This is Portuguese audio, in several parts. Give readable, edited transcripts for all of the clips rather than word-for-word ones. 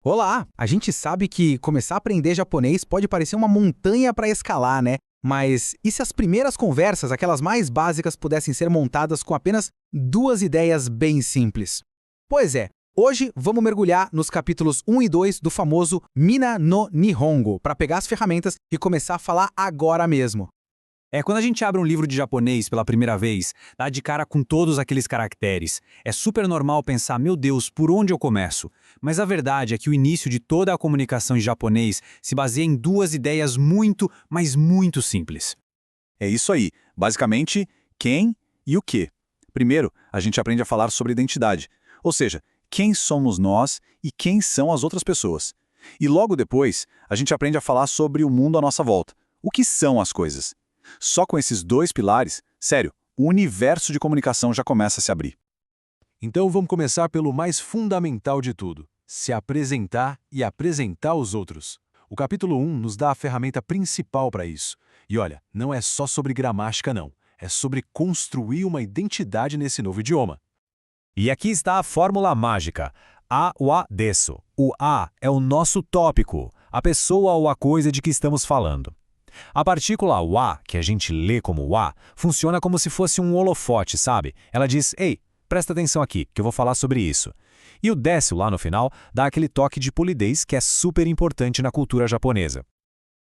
Olá! A gente sabe que começar a aprender japonês pode parecer uma montanha para escalar, né? Mas e se as primeiras conversas, aquelas mais básicas, pudessem ser montadas com apenas duas ideias bem simples? Pois é, hoje vamos mergulhar nos capítulos 1 e 2 do famoso Mina no Nihongo, para pegar as ferramentas e começar a falar agora mesmo. Quando a gente abre um livro de japonês pela primeira vez, dá de cara com todos aqueles caracteres. É super normal pensar, meu Deus, por onde eu começo? Mas a verdade é que o início de toda a comunicação em japonês se baseia em duas ideias muito, mas muito simples. É isso aí. Basicamente, quem e o quê. Primeiro, a gente aprende a falar sobre identidade, ou seja, quem somos nós e quem são as outras pessoas. E logo depois, a gente aprende a falar sobre o mundo à nossa volta. O que são as coisas? Só com esses dois pilares, sério, o universo de comunicação já começa a se abrir. Então vamos começar pelo mais fundamental de tudo: se apresentar e apresentar os outros. O capítulo 1 nos dá a ferramenta principal para isso. E olha, não é só sobre gramática não, é sobre construir uma identidade nesse novo idioma. E aqui está a fórmula mágica. A wa desu. O a é o nosso tópico, a pessoa ou a coisa de que estamos falando. A partícula wa, que a gente lê como wa, funciona como se fosse um holofote, sabe? Ela diz, ei, presta atenção aqui, que eu vou falar sobre isso. E o desu lá no final dá aquele toque de polidez que é super importante na cultura japonesa.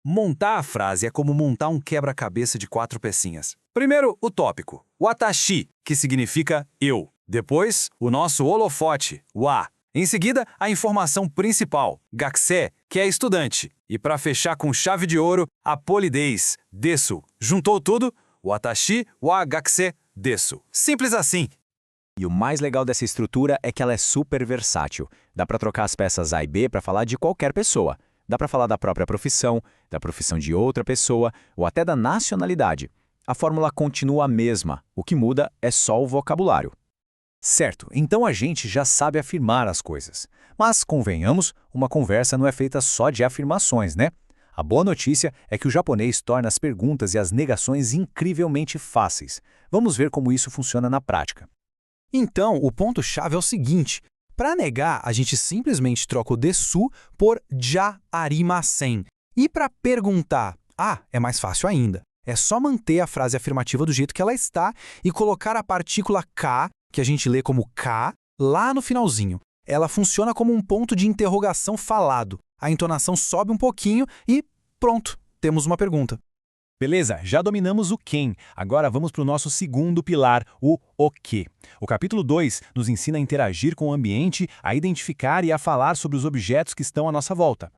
Montar a frase é como montar um quebra-cabeça de 4 pecinhas. Primeiro, o tópico, watashi, que significa eu. Depois, o nosso holofote, wa. Em seguida, a informação principal, gakusei, que é estudante. E para fechar com chave de ouro, a polidez, desu. Juntou tudo? Watashi wa gakusei desu. Simples assim. E o mais legal dessa estrutura é que ela é super versátil. Dá para trocar as peças A e B para falar de qualquer pessoa. Dá para falar da própria profissão, da profissão de outra pessoa ou até da nacionalidade. A fórmula continua a mesma, o que muda é só o vocabulário. Certo, então a gente já sabe afirmar as coisas. Mas, convenhamos, uma conversa não é feita só de afirmações, né? A boa notícia é que o japonês torna as perguntas e as negações incrivelmente fáceis. Vamos ver como isso funciona na prática. Então, o ponto-chave é o seguinte: para negar, a gente simplesmente troca o desu por ja arimasen. E para perguntar, é mais fácil ainda. É só manter a frase afirmativa do jeito que ela está e colocar a partícula ka, que a gente lê como ka, lá no finalzinho. Ela funciona como um ponto de interrogação falado. A entonação sobe um pouquinho e pronto, temos uma pergunta. Beleza, já dominamos o quem. Agora vamos para o nosso segundo pilar, o quê. O capítulo 2 nos ensina a interagir com o ambiente, a identificar e a falar sobre os objetos que estão à nossa volta.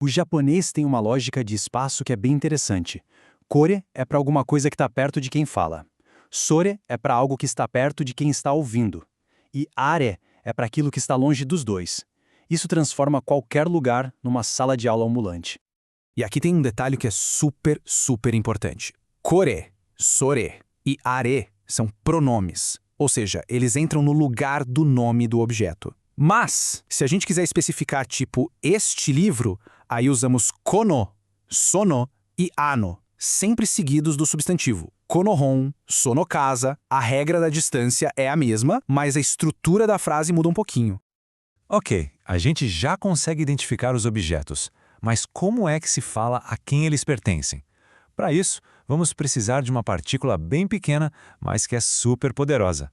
O japonês tem uma lógica de espaço que é bem interessante. Kore é para alguma coisa que está perto de quem fala. Sore é para algo que está perto de quem está ouvindo. E are é para aquilo que está longe dos dois. Isso transforma qualquer lugar numa sala de aula ambulante. E aqui tem um detalhe que é super, super importante. Kore, sore e are são pronomes, ou seja, eles entram no lugar do nome do objeto. Mas, se a gente quiser especificar tipo este livro, aí usamos kono, sono e ano, sempre seguidos do substantivo. Konohon, sonokasa, a regra da distância é a mesma, mas a estrutura da frase muda um pouquinho. Ok, a gente já consegue identificar os objetos, mas como é que se fala a quem eles pertencem? Para isso, vamos precisar de uma partícula bem pequena, mas que é super poderosa.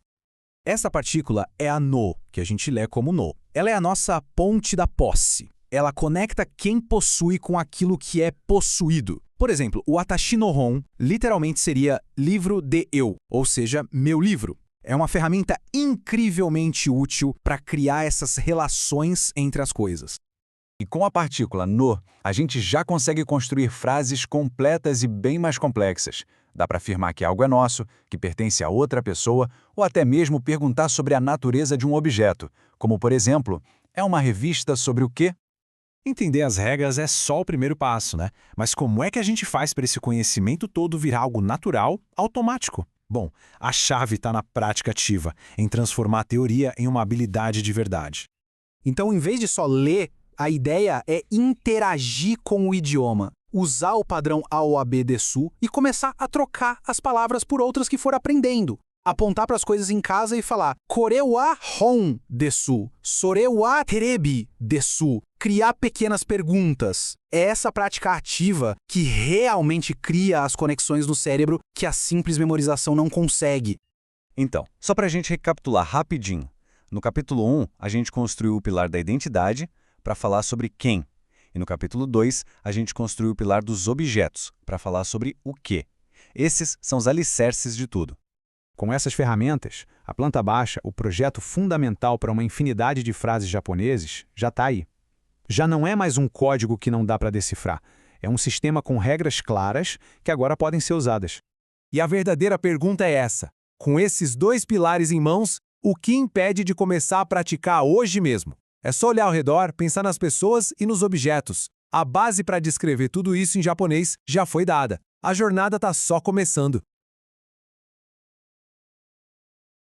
Essa partícula é a no, que a gente lê como no. Ela é a nossa ponte da posse. Ela conecta quem possui com aquilo que é possuído. Por exemplo, o Watashi no Hon literalmente seria livro de eu, ou seja, meu livro. É uma ferramenta incrivelmente útil para criar essas relações entre as coisas. E com a partícula no, a gente já consegue construir frases completas e bem mais complexas. Dá para afirmar que algo é nosso, que pertence a outra pessoa, ou até mesmo perguntar sobre a natureza de um objeto, como, por exemplo, é uma revista sobre o quê? Entender as regras é só o primeiro passo, né? Mas como é que a gente faz para esse conhecimento todo virar algo natural, automático? Bom, a chave está na prática ativa, em transformar a teoria em uma habilidade de verdade. Então, em vez de só ler, a ideia é interagir com o idioma, usar o padrão AOAB desu e começar a trocar as palavras por outras que for aprendendo. apontar para as coisas em casa e falar kore wa hon desu, sore wa terebi desu. Criar pequenas perguntas. É essa prática ativa que realmente cria as conexões no cérebro que a simples memorização não consegue. Então, só para a gente recapitular rapidinho. No capítulo 1, a gente construiu o pilar da identidade para falar sobre quem. E no capítulo 2, a gente construiu o pilar dos objetos para falar sobre o quê. Esses são os alicerces de tudo. Com essas ferramentas, a planta baixa, o projeto fundamental para uma infinidade de frases japoneses, já está aí. Já não é mais um código que não dá para decifrar. É um sistema com regras claras que agora podem ser usadas. E a verdadeira pergunta é essa. Com esses 2 pilares em mãos, o que impede de começar a praticar hoje mesmo? É só olhar ao redor, pensar nas pessoas e nos objetos. A base para descrever tudo isso em japonês já foi dada. A jornada está só começando.